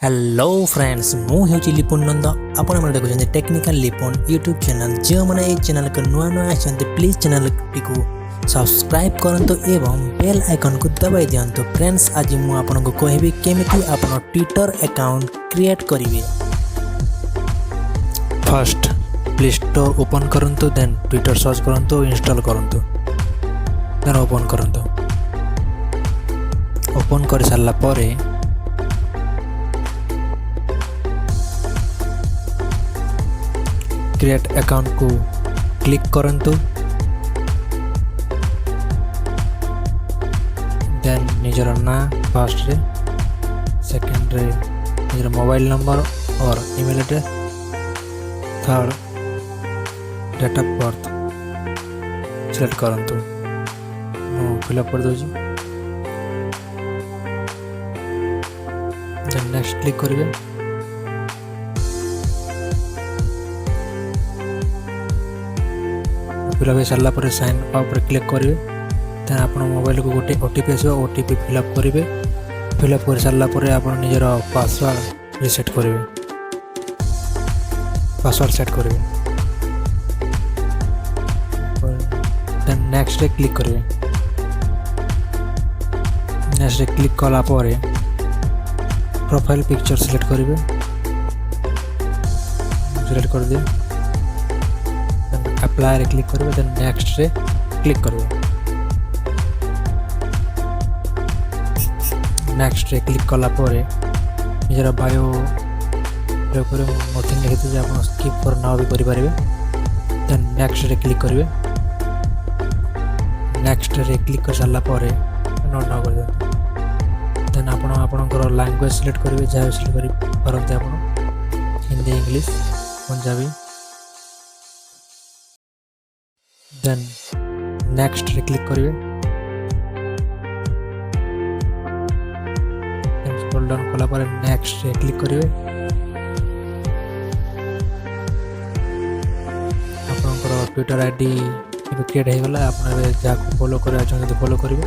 Hello friends मुझे लिपुन नंद आपण देखुं technical लिपुन YouTube channel जो मैंने ये चैनल को नुआ नुआ आते प्लीज चैनल को सब्सक्राइब करंतु एवं बेल आइकन को दबाई दिंतु। फ्रेंड्स आज मुझे आपको कहबी केमिति आपण ट्विटर अकाउंट क्रिएट करेंगे। फर्स्ट प्ले स्टोर ओपन करंतु, देन ट्विटर सर्च करंतु, इंस्टॉल करंतु, देन ओपन करंतु। ओपन कर सारा पर क्रिएट अकाउंट को क्लिक करंतु, देन निजर ना फर्स्ट रे, सेकंड रे निजर मोबाइल नंबर और email address, third date of birth select करंतु। फिलअप कर दूँ, देन नेक्स्ट क्लिक करेंगे। फिलअप सारा पर साइन अप क्लिक करेंगे, देन आप मोबाइल को गोटे ओटीपी आसो, ओटीपी फिलअप करेंगे। फिलअप कर सारा पर आप निजर पासवर्ड रिसेट करेंगे, पासवर्ड सेट करेंगे, देन नेक्स्ट रे क्लिक करेंगे। नेक्स्ट रे क्लिक कला पर प्रोफाइल पिक्चर सिलेक्ट करेंगे, सिलेक्ट कर दिए, अप्लाई रे क्लिक करेंगे, देन नेक्स्ट रे क्लिक करेंगे। नेक्स्ट रे क्लिक कला पर निजर बायो नथिंग लिखित आप स्किप फॉर नाउ भी करेंगे, देन नेक्स्ट रे क्लिक करेंगे। नेक्स्ट रे क्लिक कर सारा पर नोट ना कर दिखाँ, देन आपणकर लैंग्वेज सिलेक्ट करेंगे, जहाँ सिलेक्ट करते आप Hindi, English, Punjabi, then next रे क्लिक करेंगे। स्क्रॉल डाउन कला पर नेक्स्ट रे क्लिक करेंगे। आपनकर ट्विटर आईडी क्रिएट हो गला, आप जहाँ फॉलो करवा चाहते फॉलो करेंगे।